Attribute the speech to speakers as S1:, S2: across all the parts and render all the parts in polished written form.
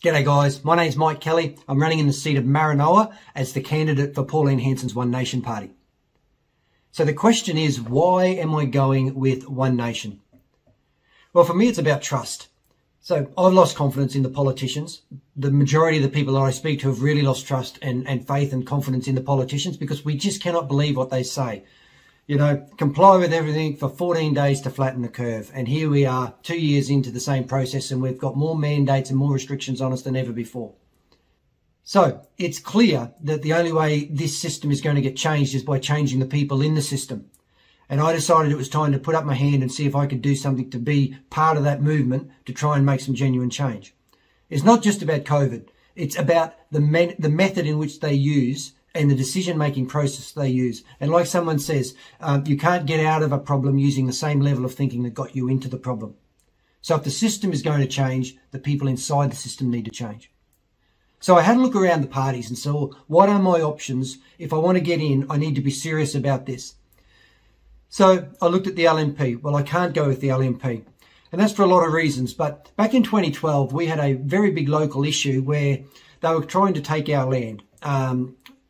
S1: G'day guys, my name's Mike Kelly. I'm running in the seat of Maranoa as the candidate for Pauline Hanson's One Nation Party. So the question is, why am I going with One Nation? Well, for me, it's about trust. So I've lost confidence in the politicians. The majority of the people that I speak to have really lost trust and faith and confidence in the politicians because we just cannot believe what they say. You know, comply with everything for 14 days to flatten the curve. And here we are 2 years into the same process and we've got more mandates and more restrictions on us than ever before. So it's clear that the only way this system is going to get changed is by changing the people in the system. And I decided it was time to put up my hand and see if I could do something to be part of that movement to try and make some genuine change. It's not just about COVID. It's about the method in which they use and the decision-making process they use. And like someone says, you can't get out of a problem using the same level of thinking that got you into the problem. So if the system is going to change, the people inside the system need to change. So I had a look around the parties and saw, what are my options? If I want to get in, I need to be serious about this. So I looked at the LNP. Well, I can't go with the LNP. And that's for a lot of reasons. But back in 2012, we had a very big local issue where they were trying to take our land.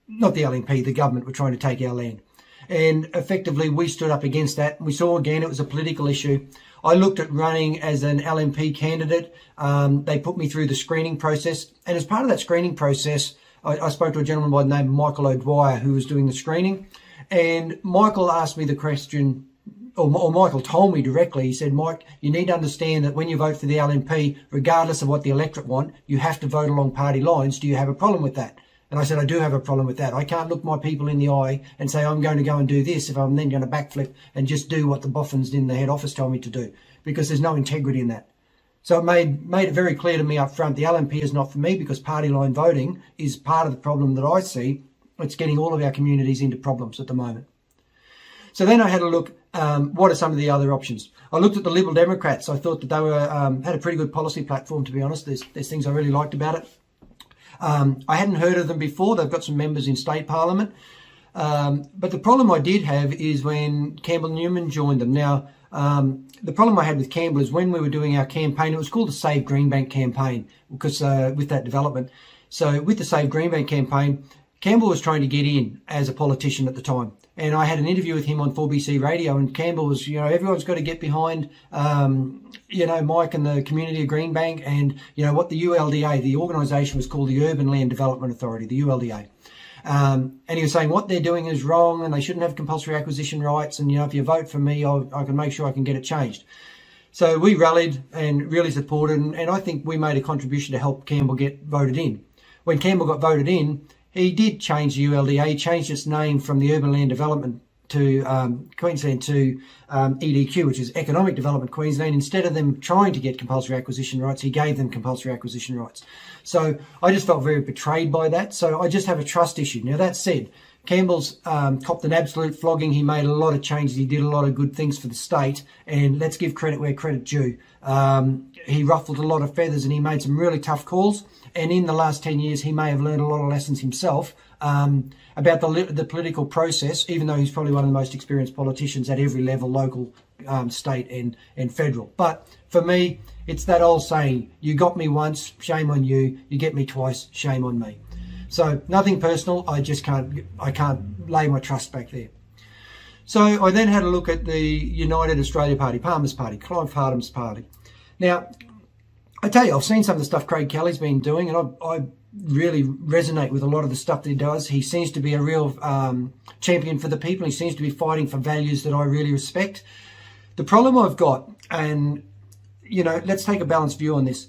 S1: Not the LNP, the government were trying to take our land. And effectively, we stood up against that. We saw again, it was a political issue. I looked at running as an LNP candidate. They put me through the screening process. And as part of that screening process, I spoke to a gentleman by the name of Michael O'Dwyer who was doing the screening. And Michael asked me the question, or Michael told me directly, he said, Mike, you need to understand that when you vote for the LNP, regardless of what the electorate want, you have to vote along party lines. Do you have a problem with that? And I said, I do have a problem with that. I can't look my people in the eye and say, I'm going to go and do this if I'm then going to backflip and just do what the boffins in the head office tell me to do, because there's no integrity in that. So it made it very clear to me up front, the LNP is not for me because party line voting is part of the problem that I see. It's getting all of our communities into problems at the moment. So then I had a look, what are some of the other options? I looked at the Liberal Democrats. I thought that they were had a pretty good policy platform, to be honest. There's things I really liked about it. I hadn't heard of them before. They've got some members in state parliament. But the problem I did have is when Campbell Newman joined them. Now, the problem I had with Campbell is when we were doing our campaign, it was called the Save Greenbank campaign because with that development. So with the Save Greenbank campaign, Campbell was trying to get in as a politician at the time. And I had an interview with him on 4BC radio, and Campbell was, you know, everyone's got to get behind, you know, Mike and the community of Greenbank and, you know, what the ULDA, the organisation was called the Urban Land Development Authority, the ULDA. And he was saying what they're doing is wrong and they shouldn't have compulsory acquisition rights. And, you know, if you vote for me, I can make sure I can get it changed. So we rallied and really supported, and I think we made a contribution to help Campbell get voted in. When Campbell got voted in, he did change the ULDA. He changed its name from the Urban Land Development to Queensland to EDQ, which is Economic Development Queensland. Instead of them trying to get compulsory acquisition rights, he gave them compulsory acquisition rights. So I just felt very betrayed by that. So I just have a trust issue. Now, that said, Campbell's copped an absolute flogging. He made a lot of changes. He did a lot of good things for the state. And let's give credit where credit due. He ruffled a lot of feathers and he made some really tough calls. And in the last 10 years, he may have learned a lot of lessons himself about the political process, even though he's probably one of the most experienced politicians at every level, local, state and federal. But for me, it's that old saying, you got me once, shame on you. You get me twice, shame on me. So nothing personal. I can't lay my trust back there. So I then had a look at the United Australia Party, Palmer's Party, Clive Hardham's party. Now, I tell you, I've seen some of the stuff Craig Kelly's been doing, and I really resonate with a lot of the stuff that he does. He seems to be a real champion for the people. He seems to be fighting for values that I really respect. The problem I've got, and, you know, let's take a balanced view on this.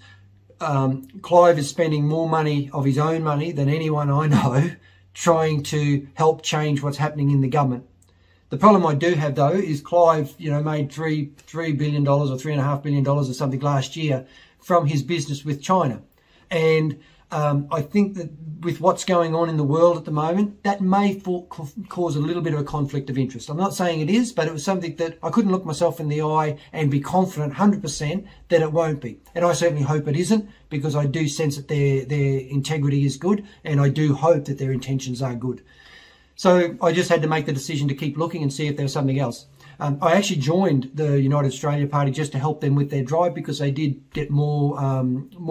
S1: Clive is spending more money of his own money than anyone I know trying to help change what's happening in the government. The problem I do have, though, is Clive, you know, made $3 billion or $3.5 billion or something last year from his business with China. And I think that with what's going on in the world at the moment, that may cause a little bit of a conflict of interest. I'm not saying it is, but it was something that I couldn't look myself in the eye and be confident 100% that it won't be. And I certainly hope it isn't, because I do sense that their integrity is good, and I do hope that their intentions are good. So I just had to make the decision to keep looking and see if there was something else. I actually joined the United Australia Party just to help them with their drive, because they did get more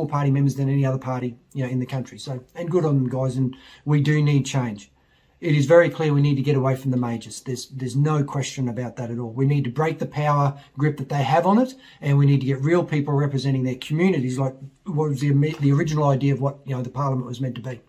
S1: party members than any other party, in the country. So, and good on them, guys. And we do need change. It is very clear we need to get away from the majors. There's no question about that at all. We need to break the power grip that they have on it, and we need to get real people representing their communities, like what was the original idea of what the Parliament was meant to be.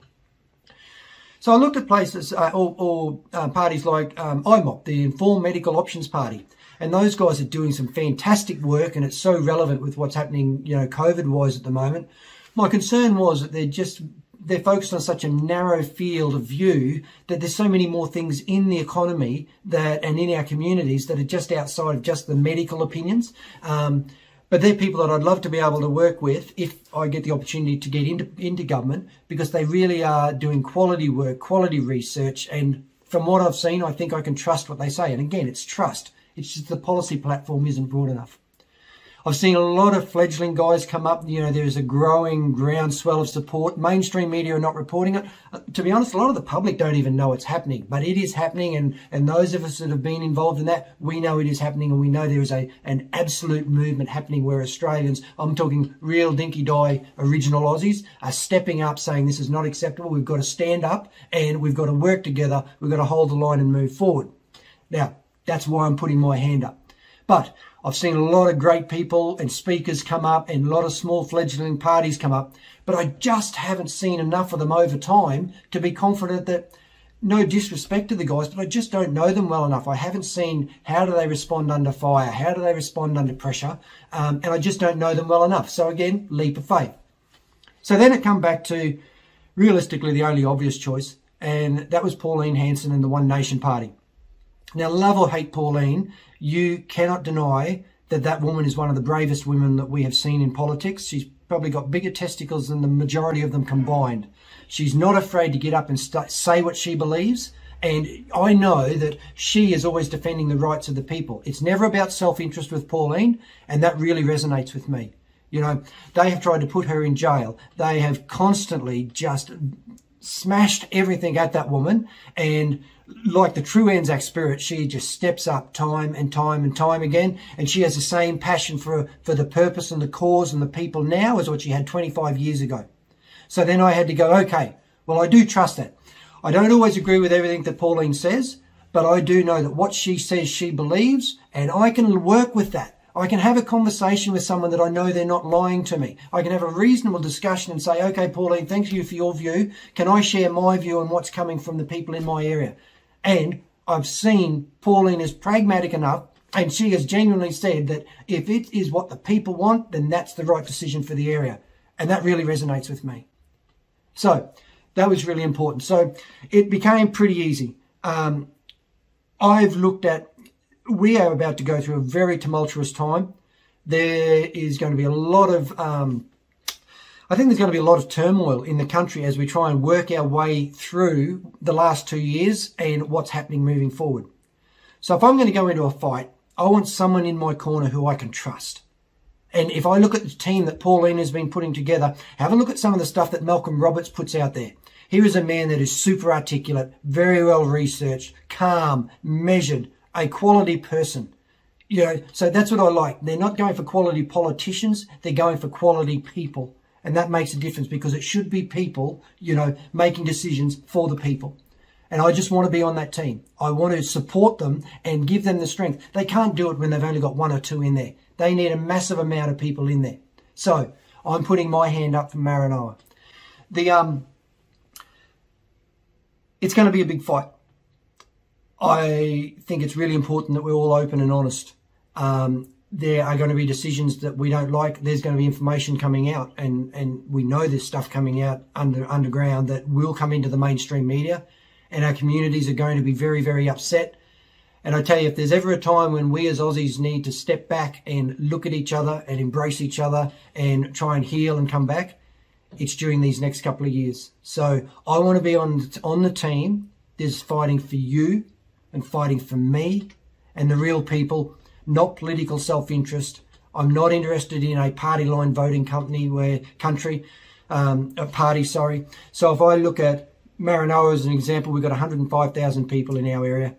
S1: So I looked at places or parties like IMOP, the Informed Medical Options Party, and those guys are doing some fantastic work, and it's so relevant with what's happening, COVID-wise at the moment. My concern was that they're focused on such a narrow field of view that there's so many more things in the economy and in our communities that are just outside of just the medical opinions. But they're people that I'd love to be able to work with if I get the opportunity to get into government, because they really are doing quality work, quality research. And from what I've seen, I think I can trust what they say. And again, it's trust. It's just the policy platform isn't broad enough. I've seen a lot of fledgling guys come up. There's a growing groundswell of support. Mainstream media are not reporting it. To be honest, a lot of the public don't even know it's happening, but it is happening. And those of us that have been involved in that, we know it is happening, and we know there is an absolute movement happening where Australians, I'm talking real dinky-die original Aussies, are stepping up saying this is not acceptable. We've got to stand up and we've got to work together. We've got to hold the line and move forward. Now, that's why I'm putting my hand up. But I've seen a lot of great people and speakers come up, and a lot of small fledgling parties come up, but I just haven't seen enough of them over time to be confident that, no disrespect to the guys, but I just don't know them well enough. I haven't seen how do they respond under fire, how do they respond under pressure, and I just don't know them well enough. So again, leap of faith. So then it come back to realistically the only obvious choice, and that was Pauline Hanson and the One Nation Party. Now, love or hate Pauline, you cannot deny that woman is one of the bravest women that we have seen in politics. She's probably got bigger testicles than the majority of them combined. She's not afraid to get up and say what she believes. And I know that she is always defending the rights of the people. It's never about self-interest with Pauline, and that really resonates with me. They have tried to put her in jail. They have constantly just smashed everything at that woman, and like the true Anzac spirit, she just steps up time and time and time again, and she has the same passion for the purpose and the cause and the people now as what she had 25 years ago. So then I had to go, okay, well, I do trust that. I don't always agree with everything that Pauline says, but I do know that what she says she believes, and I can work with that. I can have a conversation with someone that I know they're not lying to me. I can have a reasonable discussion and say, okay, Pauline, thank you for your view. Can I share my view on what's coming from the people in my area? And I've seen Pauline is pragmatic enough, and she has genuinely said that if it is what the people want, then that's the right decision for the area. And that really resonates with me. So that was really important. So it became pretty easy. I've looked at, we are about to go through a very tumultuous time. There is going to be a lot of, I think there's going to be a lot of turmoil in the country as we try and work our way through the last 2 years and what's happening moving forward. So if I'm going to go into a fight, I want someone in my corner who I can trust. And if I look at the team that Pauline has been putting together, have a look at some of the stuff that Malcolm Roberts puts out there. He is a man that is super articulate, very well researched, calm, measured, a quality person. So that's what I like. They're not going for quality politicians, they're going for quality people. And that makes a difference, because it should be people, making decisions for the people. And I just want to be on that team. I want to support them and give them the strength. They can't do it when they've only got 1 or 2 in there. They need a massive amount of people in there. So I'm putting my hand up for Maranoa. It's going to be a big fight. I think it's really important that we're all open and honest. There are going to be decisions that we don't like. There's going to be information coming out, and we know there's stuff coming out underground that will come into the mainstream media, and our communities are going to be very, very upset. And I tell you, if there's ever a time when we as Aussies need to step back and look at each other and embrace each other and try and heal and come back, it's during these next couple of years. So I want to be on the team that's fighting for you and fighting for me and the real people, not political self-interest. I'm not interested in a party line voting party, sorry. So if I look at Maranoa as an example, we've got 105,000 people in our area.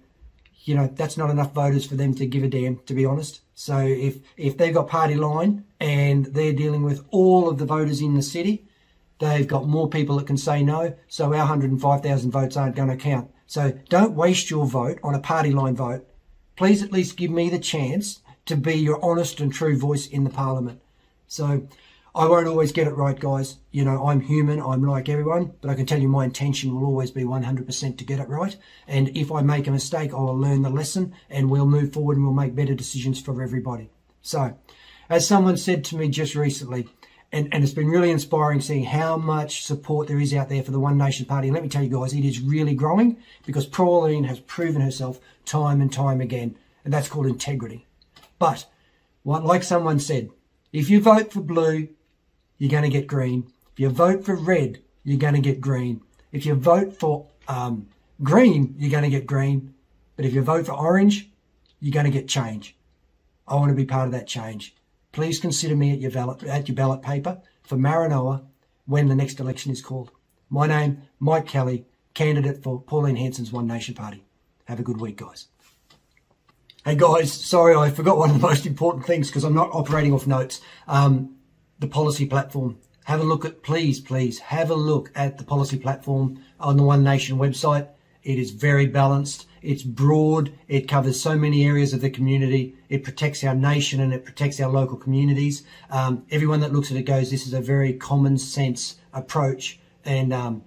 S1: you know, that's not enough voters for them to give a damn, to be honest. So if they've got party line and they're dealing with all of the voters in the city, they've got more people that can say no, so our 105,000 votes aren't going to count. So don't waste your vote on a party line vote. Please at least give me the chance to be your honest and true voice in the parliament. So I won't always get it right, guys. You know, I'm human, I'm like everyone, but I can tell you my intention will always be 100% to get it right. And if I make a mistake, I will learn the lesson and we'll move forward and we'll make better decisions for everybody. So, as someone said to me just recently, and it's been really inspiring seeing how much support there is out there for the One Nation Party. And let me tell you guys, it is really growing because Pauline has proven herself time and time again. And that's called integrity. But, like someone said, if you vote for blue, you're going to get green. If you vote for red, you're going to get green. If you vote for green, you're going to get green. But if you vote for orange, you're going to get change. I want to be part of that change. Please consider me at your ballot paper for Maranoa when the next election is called. My name, Mike Kelly, candidate for Pauline Hanson's One Nation Party. Have a good week, guys. Hey guys, sorry I forgot one of the most important things because I'm not operating off notes. The policy platform. Have a look at, please have a look at the policy platform on the One Nation website. It is very balanced. It's broad. It covers so many areas of the community. It protects our nation and it protects our local communities. Everyone that looks at it goes, this is a very common sense approach. And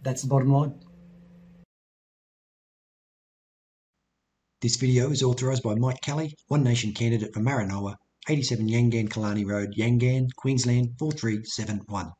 S1: that's the bottom line. This video is authorised by Mike Kelly, One Nation candidate for Maranoa, 87 Yangan Killarney Road, Yangan, Queensland 4371.